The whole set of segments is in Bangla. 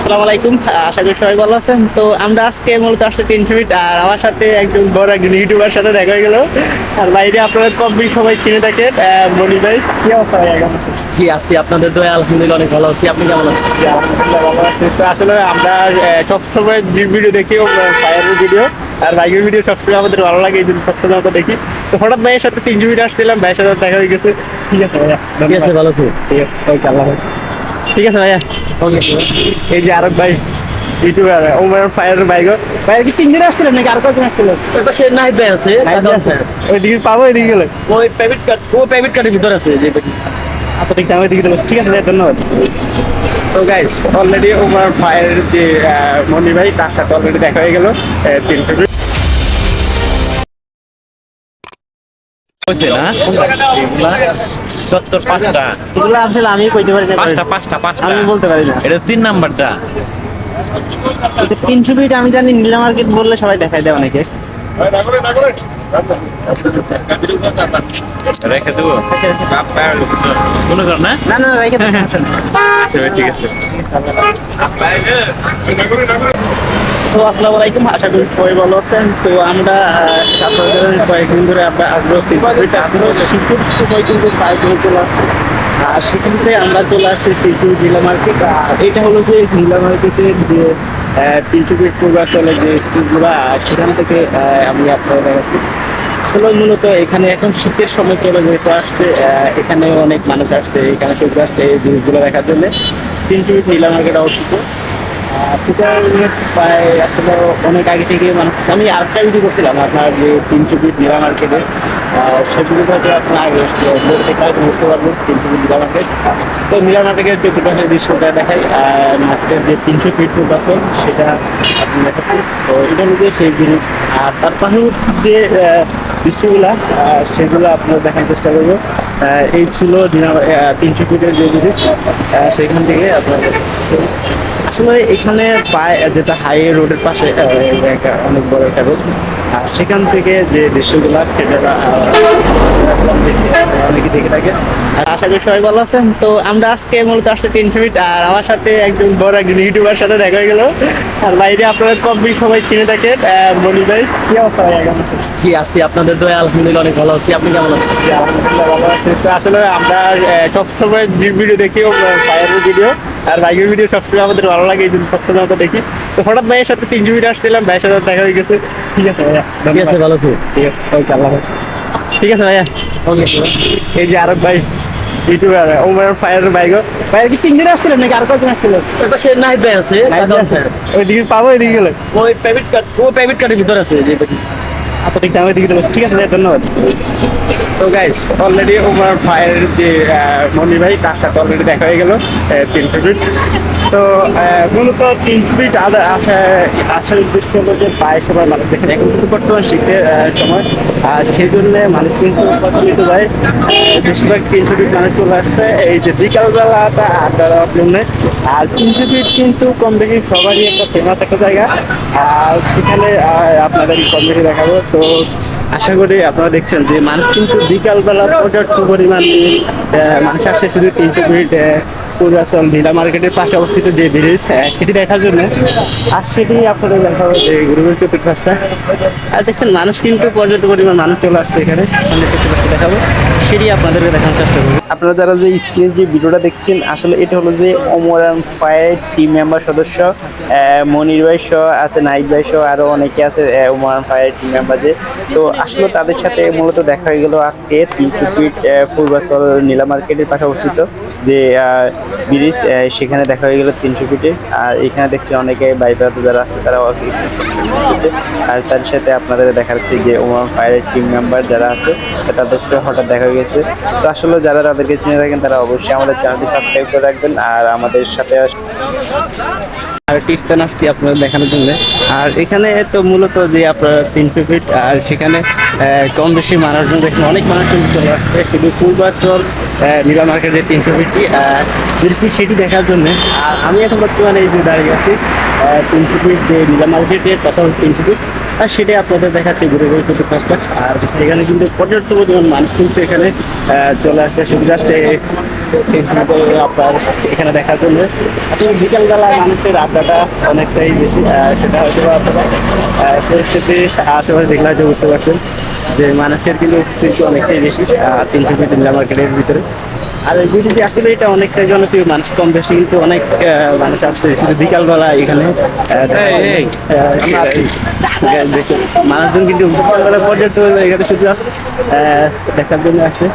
আসসালামু আলাইকুম। আশা করি সবাই ভালো আছেন। তো আমরা আজকে মূলত আসলে 300 ফিট, আর আমার সাথে একজন বড় একজন ইউটিউবার সাথে দেখা হয়ে গেল। আর বাইরে আপনারা কম বেশি সবাই চিনে থাকেন। মনি ভাই, কি অবস্থা ভাই? কেমন আছেন? জি আছি, আপনাদের দয়া আলহামদুলিল্লাহ অনেক ভালো আছি। আপনি কেমন আছেন? জি, আলহামদুলিল্লাহ ভালো আছি। তো আসলে আমরা সবসময় ভিডিও দেখি, ফায়ারের ভিডিও আর বাইকের ভিডিও সবসময় আমাদের ভালো লাগে, এই জন্য সবসময় আমরা দেখি। তো হঠাৎ ভাইয়ের সাথে 300 ফিট আসছিলাম, ভাইয়ের সাথে দেখা হয়ে গেছে। ঠিক আছে ভাইয়া, ঠিক আছে, ভালো আছি। ঠিক আছে, ওকে, আল্লাহ হাফেজ। ঠিক আছে ভাইয়া, ওকে। এই যে আরব ভাই ইউটিউবার ওমর ফায়ার বাইক, ভাইয়া কি 3 দিন আসছিলেন নাকি আর কতদিন আসছিলেন? ওই পাশে নাহিদ ভাই আছে, ওইদিকে পাবো, এদিকে গেলে ওই প্রাইভেট কার্ডের ভিতর আছে যে আচ্ছা, ঠিক আছে, ওইদিকে গেলে ঠিক আছে ভাইয়া, ধন্যবাদ। তো গাইস, অলরেডি ওমর ফায়ার যে মনি ভাই, তার সাথে অলরেডি দেখা হয়ে গেল 300 ফিট। হয়েছে না সত্তর পাঁচটা এগুলো আসলে আমি কইতে পারি না, পাঁচটা আমি বলতে পারি না। এটা 3 নাম্বারটা। 300 ফিট আমি জানি, নীলা মার্কেট বললে সবাই দেখাই দেয় অনেকে। রেখে দেবো কোনো কারণ না। না না, রেখে দেন, সমস্যা নেই। আচ্ছা ভাই, ঠিক আছে। তো আসসালামু আলাইকুম, আশা করি সবাই ভালো আছেন। তো আমরা আপনাদের কয়েকদিন ধরে আমরা আগ্রহ শীতের সময় কিন্তু প্রায় সময় চলে আসছে। আর সেখানে আমরা চলে আসছি তিনচু নীলা মার্কেট। আর এটা হলো যে নীলা মার্কেটের যে তিনচু ফিট পূর্বাচলের যে স্কুলগুলো, সেখান থেকে আমি আপনাদের দেখাচ্ছি। আসলে মূলত এখানে এখন শীতের সময় চলে যেতে আসছে, এখানে অনেক মানুষ আসছে এখানে সূর্য আসছে এই জিনিসগুলো দেখার জন্য। তিনচু ফিট নীলা মার্কেট অবস্থিত। প্রায় আসলে অনেক আগে থেকে মানুষ, আমি আরেকটা ভিডিও করছিলাম আপনার যে 300 ফিট নীলা মার্কেটে, সেগুলো হয়তো আপনার আগে দেখলে বুঝতে পারবেন 300 ফিট নীলা মার্কেট। তো নীলা মার্কেটের চতুর্পাশের দৃশ্যটা দেখাই, মার্কেটের যে 300 ফিট পূর্বাচল সেটা আপনি দেখাচ্ছি। তো এটা হচ্ছে সেই ব্রিজ, আর তার পাশে যে দৃশ্যগুলা সেগুলো আপনার দেখার চেষ্টা করবো। এই ছিল 300 ফিটের যে ব্রিজ, সেখান থেকে আপনার আসলে এখানে পায় যেটা হাইওয়ে রোডের পাশে অনেক বড় একটা রোড, আর সেখান থেকে যে দৃশ্যগুলা সেটা অনেকে দেখে থাকে। আর আশা করি সবাই ভালো আছেন। তো আমরা আজকে মূলত আসলে 300 ফিট, আর আমার সাথে একজন বড় একজন ইউটিউবার সাথে দেখা হয়ে গেল। আর বাইরে আপনারা কম বেশি সবাই চিনে থাকেন। মনি ভাই, কি অবস্থা ভাই? কেমন আছেন? জি আছি, আপনাদের দয়া আলহামদুলিল্লাহ অনেক ভালো আছি। আপনি কেমন আছেন? জি, আলহামদুলিল্লাহ ভালো আছি। তো আসলে আমরা সবসময় ভিডিও দেখি, ফায়ারের ভিডিও আর বাইকের ভিডিও সবসময় আমাদের ভালো লাগে, এই জন্য সবসময় আমরা দেখি। তো হঠাৎ ভাইয়ের সাথে 300 ফিট আসছিলাম, ভাইয়ের সাথে দেখা হয়ে গেছে। ঠিক আছে ভাইয়া, ঠিক আছে, ভালো আছি। ঠিক আছে, ওকে, আল্লাহ হাফেজ। ঠিক আছে ভাইয়া, ওকে। এই যে আরব ভাই ইউটিউবার ওমর ফায়ার বাইক, ভাইয়া কি 3 দিন আসছিলেন নাকি আর কতদিন আসছিলেন? ওই পাশে নাহিদ ভাই আছে, ওইদিকে পাবো, এদিকে গেলে ওই প্রাইভেট কার্ডের ভিতর আছে যে আচ্ছা, ঠিক আছে, আমি এদিকে ঠিক আছে ভাইয়া, ধন্যবাদ। তো গাইস, অলরেডি ওমর ফায়ার যে মনি ভাই, তার সাথে অলরেডি দেখা হয়ে গেল 300 ফিট। তো মূলত 300 ফিট আসার উদ্দেশ্য হলো যে প্রায় সময় মানুষ দেখেন, এখন কিন্তু বর্তমান শীতের সময়, আর সেই জন্য মানুষ কিন্তু প্রচলিত যায় বেশিরভাগ 300 ফিট মানুষ চলে আসছে এই যে বিকালবেলাটা আড্ডা দেওয়ার জন্য। আর 300 ফিট কিন্তু কম বেশি সবারই একটা ফেমাস একটা জায়গা, আর সেখানে আপনাদের কম বেশি দেখাবো। তো আশা করি আপনারা দেখছেন যে মানুষ কিন্তু বিকালবেলা পর্যাপ্ত পরিমাণ মানুষ আসছে শুধু 300 ফিট পূর্বাচল নীলা মার্কেটের পাশে অবস্থিত যে ব্রিজ, সেটি দেখার জন্য। আর সেটি আপনাদের দেখাবো যে গ্রুপের চতুর্পাশটা। আর দেখছেন মানুষ কিন্তু পর্যাপ্ত পরিমাণ মানুষ চলে আসছে এখানে, চতুর্পাশটা দেখাবো, সেটি আপনাদেরকে দেখানোর চেষ্টা করবো। আপনারা যারা যে স্ক্রিনে যে ভিডিওটা দেখছেন, আসলে এটা হলো যে ওমর ফায়ার টিম মেম্বার সদস্য মনির ভাই সহ আছে, নাহিদ ভাই সহ আরও অনেকে আছে ওমর ফায়ার টিম মেম্বার যে। তো আসলে তাদের সাথে মূলত দেখা হয়ে গেল আজকে 300 ফিট পূর্বাচল নীলা মার্কেটের পাশে অবস্থিত যে ব্রিজ, সেখানে দেখা হয়ে গেল 300 ফিটে। আর এখানে দেখছেন অনেকে বাইপার যারা আছে তারা দেখতেছে, আর তার সাথে আপনাদের দেখা যাচ্ছে যে ওমর ফায়ারের টিম মেম্বার যারা আছে তাদের সাথে হঠাৎ দেখা হয়ে গেছে। তো আসলে যারা তাদেরকে চিনে থাকেন তারা অবশ্যই আমাদের চ্যানেলটি সাবস্ক্রাইব করে রাখবেন আর আমাদের সাথে আর টিস্তান আসছি আপনাদের দেখানোর জন্য। আর এখানে তো মূলত যে আপনার 300 ফিট, আর সেখানে কম বেশি মানুষজন দেখেন, অনেক মানুষ কিন্তু চলে আসছে শুধু পূর্বাচল নীলা মার্কেটের 300 ফিটটি বেশি সেটি দেখার জন্য। আর আমি এখন বর্তমানে এই যে দাঁড়িয়ে আছি 300 ফিট যে নীলা মার্কেটের পাশাপাশি 300 ফিট, আর সেটাই আপনাদের দেখাচ্ছে ঘুরে ঘুরে চতুর্পাশটা। আর এখানে কিন্তু পর্যাপ্ত পরিমাণ মানুষ কিন্তু এখানে চলে আসছে শুধু জাস্ট আপনার এখানে দেখার জন্য আসলে বিকালবেলায় মানুষের আড্ডাটা অনেকটাই বেশি, সেটা হয়তো বা আপনারা পরিস্থিতি আশেপাশে দেখলে হয়তো বুঝতে পারছেন যে মানুষের কিন্তু উপস্থিতি অনেকটাই বেশি 300 ফিট ইন্ডিয়া মার্কেটের ভিতরে। আর এই ভিডিওটি আসলে এটা অনেকটাই জনপ্রিয়, মানুষ কম বেশি কিন্তু অনেক মানুষ আসছে শুধু বিকালবেলা এখানে মানুষজন কিন্তু বিকালবেলা পর্যন্ত এখানে শুধু দেখার জন্য আসছে।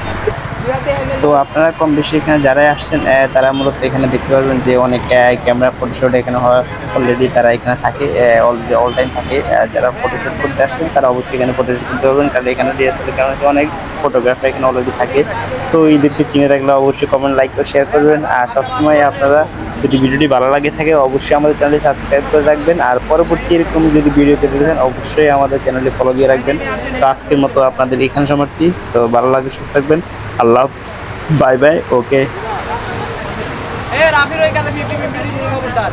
তো আপনারা কম বেশি এখানে যারাই আসছেন তারা মূলত এখানে দেখতে পারবেন যে অনেক ক্যামেরা ফটোশুট এখানে হয় অলরেডি, তারা এখানে থাকে অলরেডি অল টাইম থাকে। যারা ফটোশুট করতে আসবেন তারা অবশ্যই এখানে ফটোশুট করতে পারবেন, কারণ এখানে ডিএসএলআর ক্যামেরা অনেক ফটোগ্রাফার এখানে অলরেডি থাকে। তো এদেরকে চিনে থাকলে অবশ্যই কমেন্ট, লাইক করে শেয়ার করবেন। আর সবসময় আপনারা যদি ভিডিওটি ভালো লাগে থাকে অবশ্যই আমাদের চ্যানেলটি সাবস্ক্রাইব করে রাখবেন। আর পরবর্তী এরকম যদি ভিডিও পেতে চান অবশ্যই আমাদের চ্যানেলটি ফলো দিয়ে রাখবেন। তো আজকের মতো আপনাদের এখানে সমাপ্তি। তো ভালো লাগে, সুস্থ থাকবেন। আল্লাহ, বাই বাই, ওকে। রাফির ওই কাছে 50-50 খবরদার।